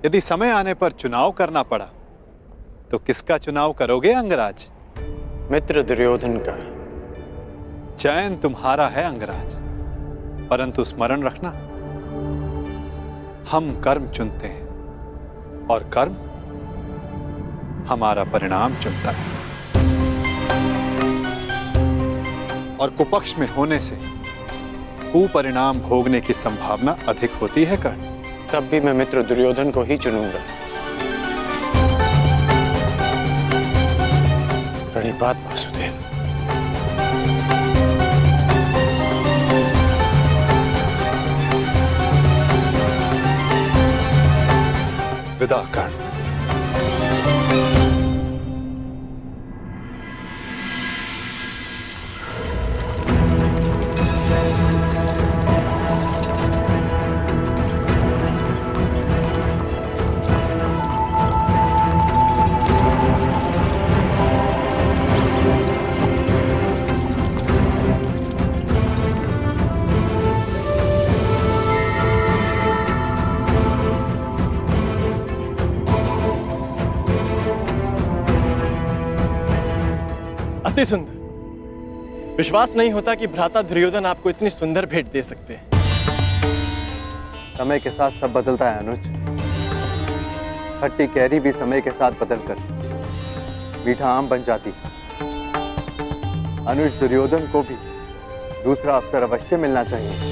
यदि समय आने पर चुनाव करना पड़ा तो किसका चुनाव करोगे अंगराज? मित्र दुर्योधन का। चयन तुम्हारा है अंगराज, परंतु स्मरण रखना, हम कर्म चुनते हैं और कर्म हमारा परिणाम चुनता है। और कुपक्ष में होने से कुपरिणाम भोगने की संभावना अधिक होती है कर्ण। तब भी मैं मित्र दुर्योधन को ही चुनूंगा। प्रणिपात वासुदेव। विदा कर्ण। अति सुंदर। विश्वास नहीं होता कि भ्राता दुर्योधन आपको इतनी सुंदर भेंट दे सकते हैं। समय के साथ सब बदलता है अनुज। खट्टी कैरी भी समय के साथ बदलकर मीठा आम बन जाती है। अनुज, दुर्योधन को भी दूसरा अवसर अवश्य मिलना चाहिए।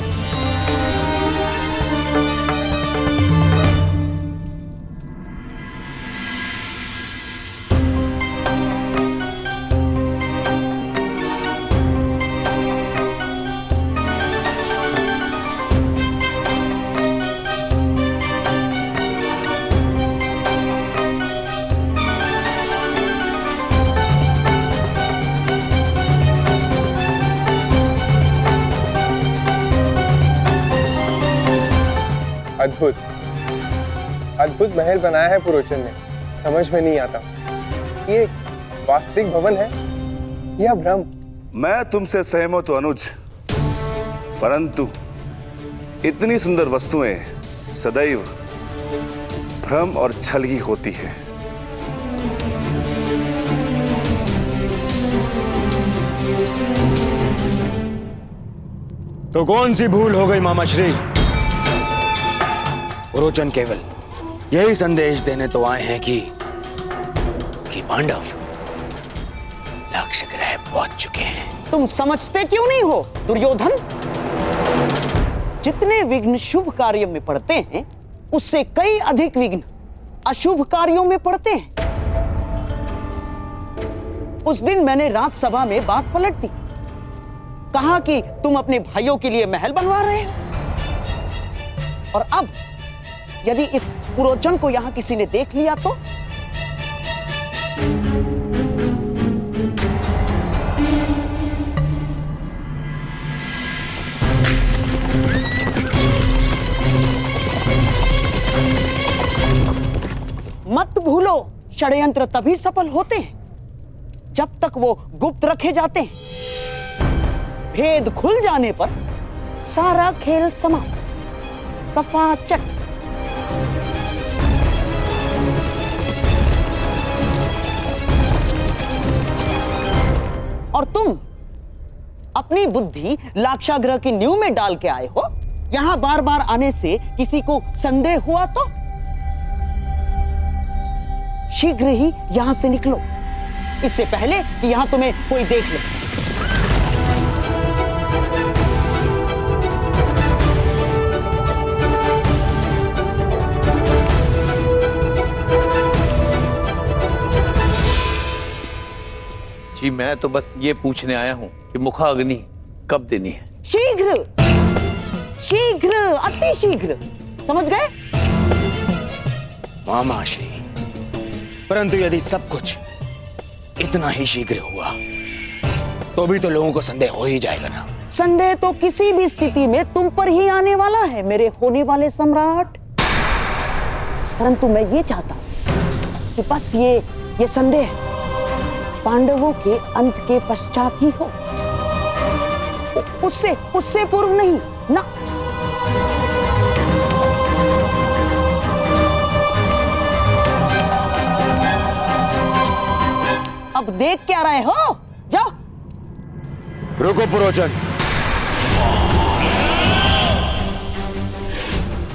अद्भुत अद्भुत महल बनाया है पुरोचन ने। समझ में नहीं आता, ये वास्तविक भवन है या भ्रम? मैं तुमसे सहमत हूं अनुज, परंतु इतनी सुंदर वस्तुएं सदैव भ्रम और छल ही होती है। तो कौन सी भूल हो गई मामाश्री? पुरोचन केवल यही संदेश देने तो आए हैं कि पांडव लक्ष्य ग्रह पहुंच चुके हैं। तुम समझते क्यों नहीं हो दुर्योधन? जितने विघ्न शुभ कार्य में पड़ते हैं, उससे कई अधिक विघ्न अशुभ कार्यों में पड़ते हैं। उस दिन मैंने राजसभा में बात पलट दी। कहा कि तुम अपने भाइयों के लिए महल बनवा रहे हो, और अब यदि इस पुरोचन को यहां किसी ने देख लिया तो? मत भूलो, षड्यंत्र तभी सफल होते हैं जब तक वो गुप्त रखे जाते हैं। भेद खुल जाने पर सारा खेल समाप्त, सफा चट। और तुम अपनी बुद्धि लाक्षागृह की नींव में डाल के आए हो। यहां बार बार आने से किसी को संदेह हुआ तो शीघ्र ही यहां से निकलो, इससे पहले कि यहां तुम्हें कोई देख ले। जी मैं तो बस ये पूछने आया हूं कि मुखाग्नि कब देनी है? शीघ्र, शीघ्र, अति शीघ्र। समझ गए? मामाश्री, परंतु यदि सब कुछ इतना ही शीघ्र हुआ तो भी तो लोगों को संदेह हो ही जाएगा ना। संदेह तो किसी भी स्थिति में तुम पर ही आने वाला है मेरे होने वाले सम्राट। परंतु मैं ये चाहता हूं कि बस ये संदेह पांडवों के अंत के पश्चात ही हो, उससे पूर्व नहीं ना। देख क्या रहे हो? जाओ। रुको पुरोचन।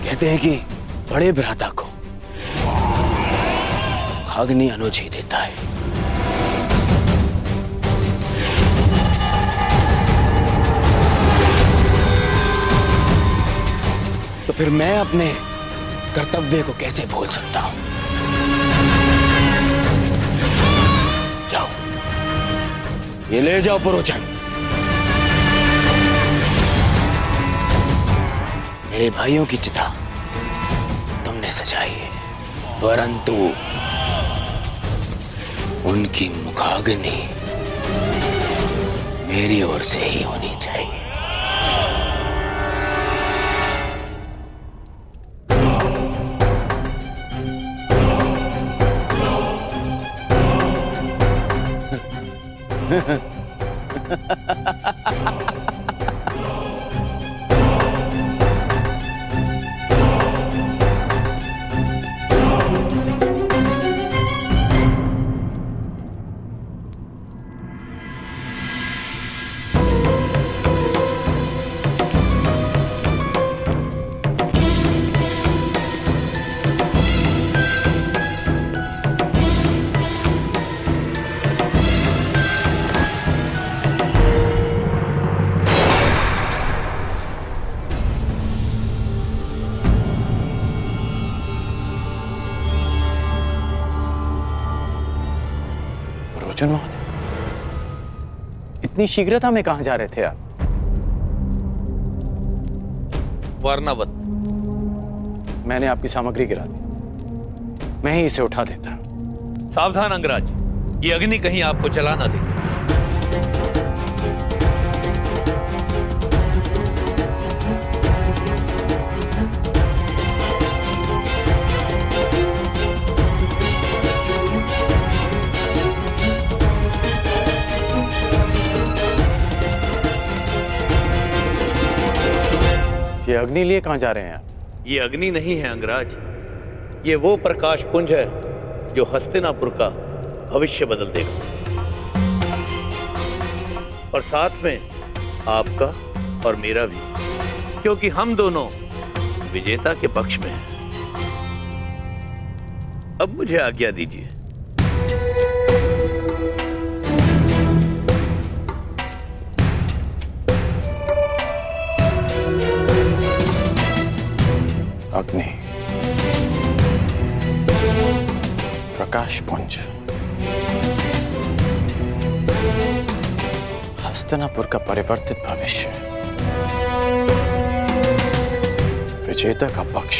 कहते हैं कि बड़े भ्राता को अग्नि अनुज ही देता है। तो फिर मैं अपने कर्तव्य को कैसे भूल सकता हूं? जाओ, ये ले जाओ पुरोचन। मेरे भाइयों की चिता तुमने सजाई है, परंतु उनकी मुखाग्नि मेरी ओर से ही होनी चाहिए। पुरोचन महोदय, इतनी शीघ्रता में कहां जा रहे थे आप? वर्णावत। मैंने आपकी सामग्री गिरा दी, मैं ही इसे उठा देता। सावधान अंगराज, ये अग्नि कहीं आपको जला ना दे। ये अग्नि लिए कहां जा रहे हैं आप? ये अग्नि नहीं है अंगराज, ये वो प्रकाश पुंज है जो हस्तिनापुर का भविष्य बदल देगा, और साथ में आपका और मेरा भी, क्योंकि हम दोनों विजेता के पक्ष में हैं। अब मुझे आज्ञा दीजिए। अग्नि, प्रकाश पुंज, हस्तिनापुर का परिवर्तित भविष्य, विजेता का पक्ष,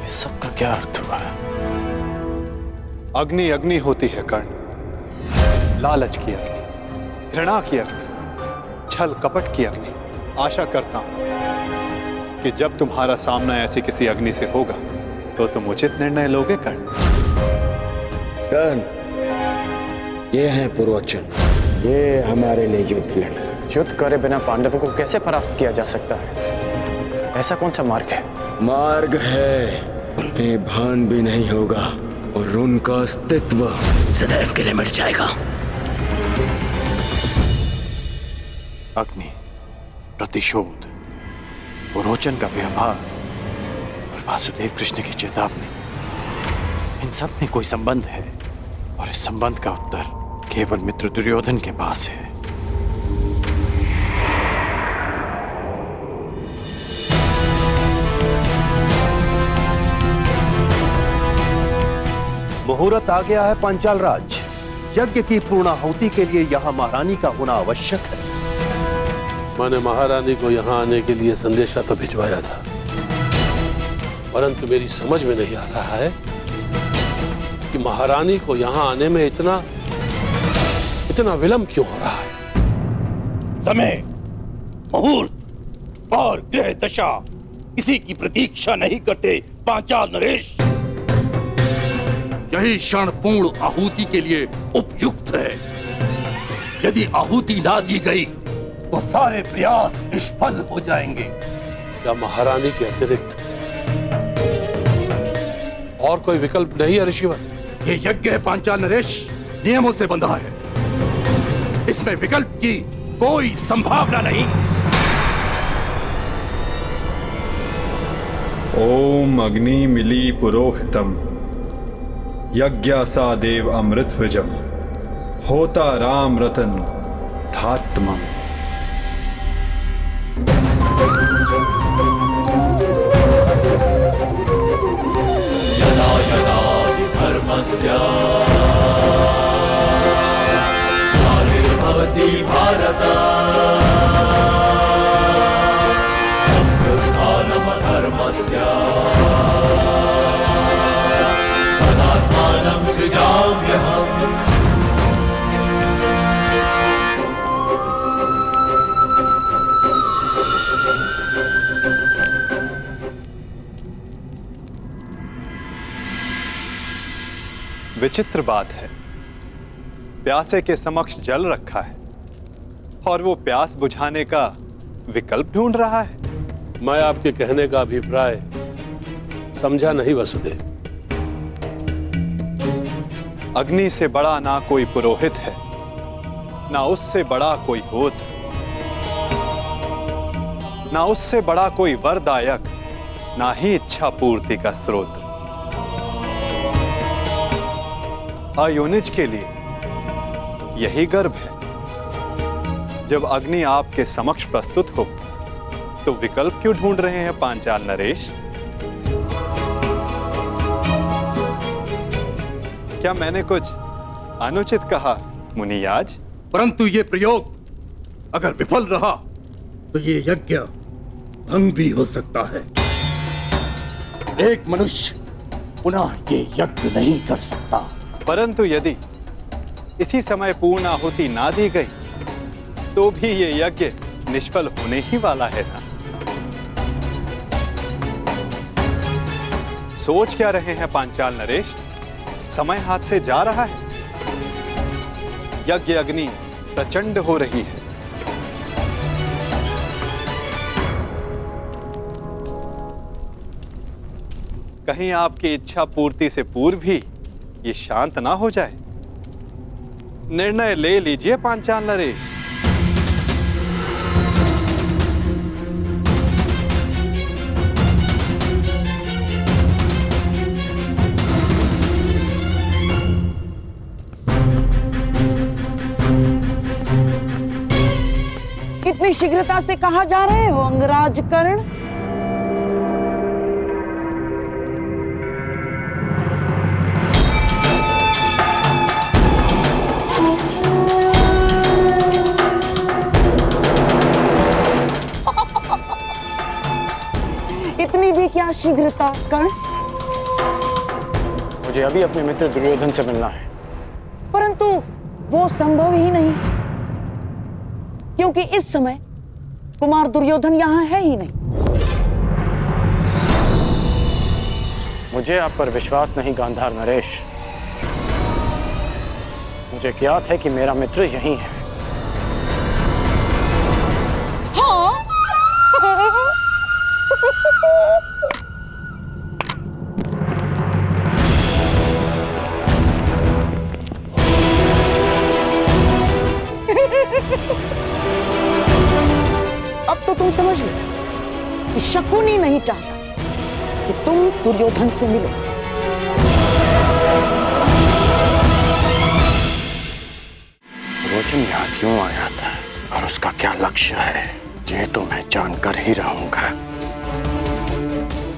इस सब का क्या अर्थ हुआ? अग्नि अग्नि होती है कर्ण, लालच की अग्नि, घृणा की अग्नि, छल कपट की अग्नि। आशा करता हूं कि जब तुम्हारा सामना ऐसी किसी अग्नि से होगा तो तुम उचित निर्णय लोगे कर्ण। कर्ण, ये हैं पुरोचन, ये हमारे लिए युद्ध लड़े। युद्ध करे बिना पांडवों को कैसे परास्त किया जा सकता है? ऐसा कौन सा मार्ग है? मार्ग है, उन्हें भान भी नहीं होगा और उनका अस्तित्व सदैव के लिए मिट जाएगा। अग्नि, प्रतिशोध, पुरोचन का व्यवहार और वासुदेव कृष्ण की चेतावनी, इन सब में कोई संबंध है, और इस संबंध का उत्तर केवल मित्र दुर्योधन के पास है। मुहूर्त आ गया है पांचाल राज। यज्ञ की पूर्णाहुति के लिए यहाँ महारानी का होना आवश्यक है। मैंने महारानी को यहाँ आने के लिए संदेशा तो भिजवाया था, परंतु मेरी समझ में नहीं आ रहा है कि महारानी को यहाँ आने में इतना विलंब क्यों हो रहा है। समय, मुहूर्त और ग्रह दशा किसी की प्रतीक्षा नहीं करते पांचाल नरेश। यही क्षण पूर्ण आहुति के लिए उपयुक्त है। यदि आहुति ना दी गई तो सारे प्रयास निष्फल हो जाएंगे। क्या महारानी के अतिरिक्त और कोई विकल्प नहीं है ऋषिवर? ये यज्ञ है पांचाल नरेश, नियमों से बंधा है। इसमें विकल्प की कोई संभावना नहीं। ओम अग्नि मिली पुरोहितम यज्ञासा देव अमृत विजम होता राम रतन धात्मम। यदा यदा हि धर्मस्य ग्लानिर्भवति भारत अभ्युत्थानमधर्मस्य तदात्मानं सृजाम्यहम्। विचित्र बात है, प्यासे के समक्ष जल रखा है और वो प्यास बुझाने का विकल्प ढूंढ रहा है। मैं आपके कहने का अभिप्राय समझा नहीं वसुदेव। अग्नि से बड़ा ना कोई पुरोहित है, ना उससे बड़ा कोई गोत्र, ना उससे बड़ा कोई वरदायक, ना ही इच्छा पूर्ति का स्रोत। अयोनिज के लिए यही गर्भ है। जब अग्नि आपके समक्ष प्रस्तुत हो तो विकल्प क्यों ढूंढ रहे हैं पांचाल नरेश? क्या मैंने कुछ अनुचित कहा मुनियाज? परंतु ये प्रयोग अगर विफल रहा तो ये यज्ञ भंग भी हो सकता है। एक मनुष्य पुनः ये यज्ञ नहीं कर सकता। परंतु यदि इसी समय पूर्ण आहुति ना दी गई तो भी ये यज्ञ निष्फल होने ही वाला है ना। सोच क्या रहे हैं पांचाल नरेश? समय हाथ से जा रहा है। यज्ञ अग्नि प्रचंड हो रही है। कहीं आपकी इच्छा पूर्ति से पूर्व ही ये शांत ना हो जाए। निर्णय ले लीजिए पांचाल नरेश। इतनी शीघ्रता से कहाँ जा रहे हो अंगराज कर्ण? इतनी भी क्या शीघ्रता कर्ण? मुझे अभी अपने मित्र दुर्योधन से मिलना है। परंतु वो संभव ही नहीं, क्योंकि इस समय कुमार दुर्योधन यहाँ है ही नहीं। मुझे आप पर विश्वास नहीं गांधार नरेश। मुझे ज्ञात है कि मेरा मित्र यहीं है। हाँ? अब तो तुम समझ लो कि शकुनी नहीं चाहता कि तुम दुर्योधन से मिलो। रोचन यहाँ क्यों आया था और उसका क्या लक्ष्य है, ये तो मैं जानकर ही रहूंगा।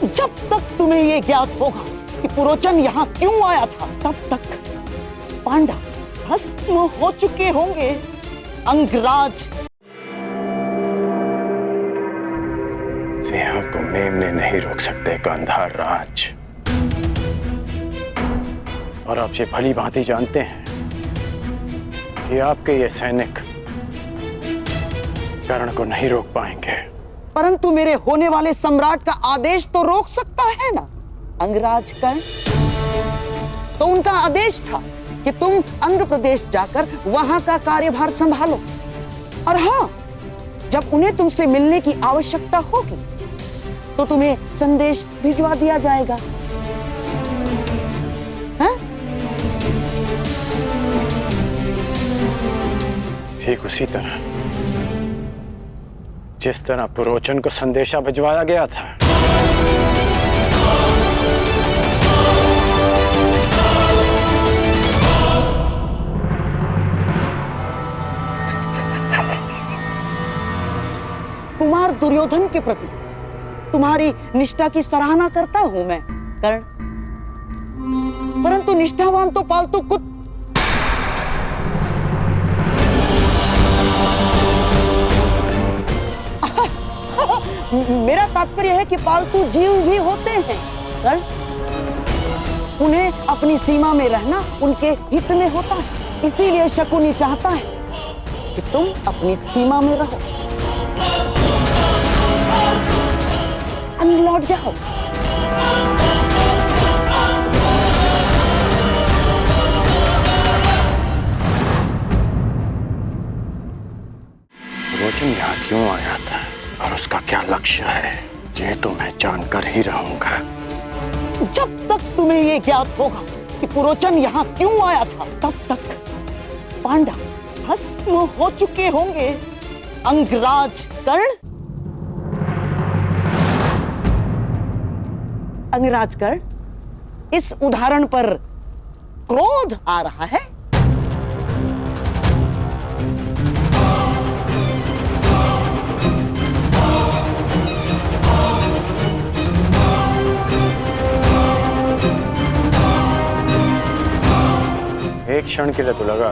जब तक तुम्हें ये ज्ञात होगा कि पुरोचन यहाँ क्यों आया था, तब तक पांडव भस्म हो चुके होंगे। अंगराज, सिंह को मेमने नहीं रोक सकते गांधार राज। और आप ये भली भांति जानते हैं कि आपके ये सैनिक कर्ण को नहीं रोक पाएंगे। परंतु मेरे होने वाले सम्राट का आदेश तो रोक सकता है ना अंगराज कर्ण। तो उनका आदेश था कि तुम अंग प्रदेश जाकर वहां का कार्यभार संभालो, और हाँ, जब उन्हें तुमसे मिलने की आवश्यकता होगी तो तुम्हें संदेश भिजवा दिया जाएगा। ठीक उसी तरह जिस तरह पुरोचन को संदेशा भिजवाया गया था। कुमार दुर्योधन के प्रति तुम्हारी निष्ठा की सराहना करता हूं मैं कर्ण, परंतु निष्ठावान तो पालतू मेरा तात्पर्य है कि पालतू जीव भी होते हैं कर्ण, उन्हें अपनी सीमा में रहना उनके हित में होता है। इसीलिए शकुनी चाहता है कि तुम अपनी सीमा में रहो, लौट जाओ। पुरोचन यहाँ क्यों आया था और उसका क्या लक्ष्य है, ये तो मैं जानकर ही रहूंगा। जब तक तुम्हें ये ज्ञात होगा कि पुरोचन यहाँ क्यों आया था, तब तक पांडव भस्म हो चुके होंगे। अंगराज कर्ण, अंगराज कर्ण, इस उदाहरण पर क्रोध आ रहा है। एक क्षण के लिए तो लगा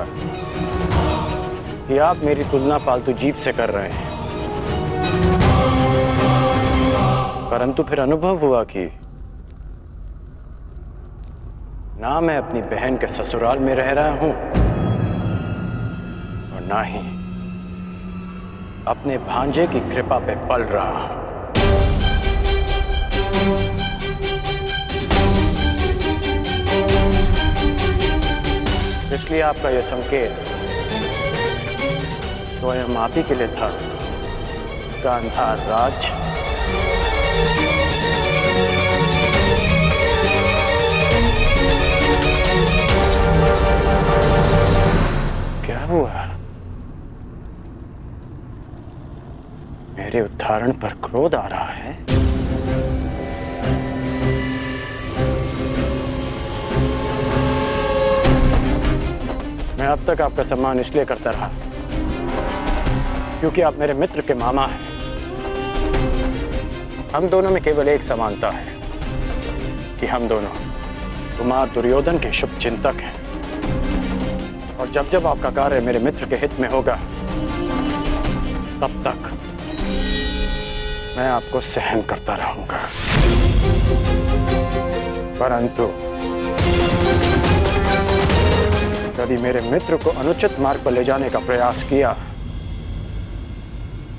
कि आप मेरी तुलना पालतू जीव से कर रहे हैं, परंतु फिर अनुभव हुआ कि ना मैं अपनी बहन के ससुराल में रह रहा हूं और ना ही अपने भांजे की कृपा पे पल रहा हूं। इसलिए आपका यह संकेत स्वयं आप ही के लिए था, गांधार राज। क्या हुआ? मेरे उदाहरण पर क्रोध आ रहा है? मैं अब तक आपका सम्मान इसलिए करता रहा क्योंकि आप मेरे मित्र के मामा हैं। हम दोनों में केवल एक समानता है कि हम दोनों कुमार दुर्योधन के शुभ चिंतक हैं, और जब जब आपका कार्य मेरे मित्र के हित में होगा तब तक मैं आपको सहन करता रहूंगा। परंतु यदि मेरे मित्र को अनुचित मार्ग पर ले जाने का प्रयास किया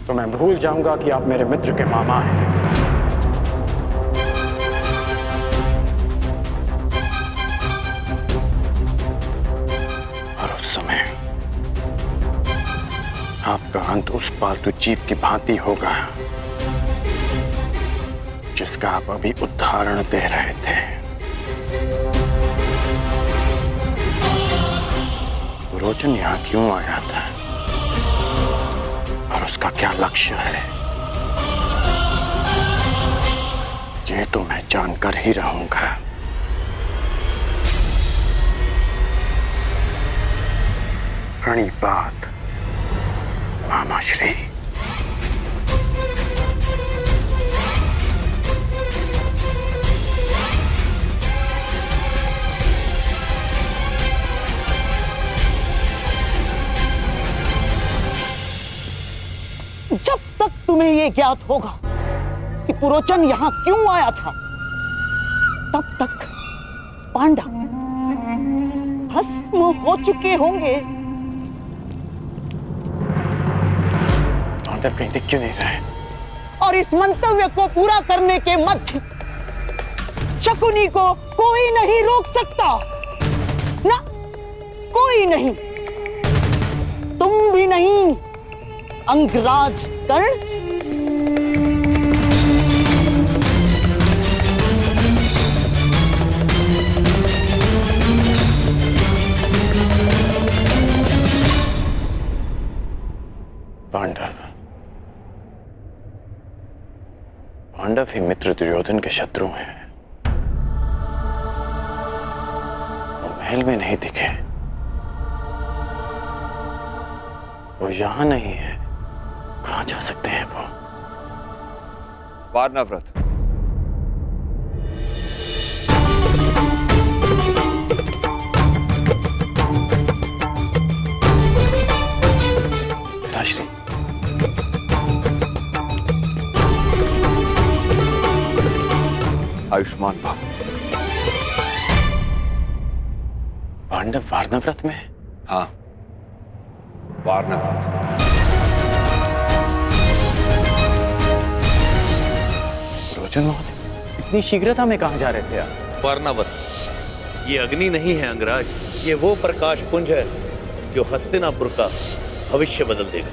तो मैं भूल जाऊंगा कि आप मेरे मित्र के मामा हैं। और उस समय आपका अंत उस पालतू जीव की भांति होगा जिसका आप अभी उदाहरण दे रहे थे। पुरोचन यहाँ क्यों आया था और उसका क्या लक्ष्य है, ये तो मैं जानकर ही रहूंगा। प्रणिपात मामाश्री। जब तक तुम्हें यह ज्ञात होगा कि पुरोचन यहां क्यों आया था, तब तक पांडव भस्म हो चुके होंगे। पांडव कहीं दिख क्यों नहीं रहे? और इस मंतव्य को पूरा करने के मध्य शकुनी को कोई नहीं रोक सकता, ना कोई नहीं, तुम भी नहीं अंगराज कर्ण। पांडव ही मित्र दुर्योधन के शत्रु हैं। वो महल में नहीं दिखे, वो यहां नहीं है, कहां जा सकते हैं वो? वारनाव्रत। पिताश्री, आयुष्मान भव। पांडव वारनाव्रत में? हाँ, वारनाव्रत। रोचन महोदय, इतनी शीघ्रता में कहां जा रहे थे आप? वारनावत, ये अग्नि नहीं है अंगराज, ये वो प्रकाश पुंज है जो हस्तिनापुर का भविष्य बदल देगा।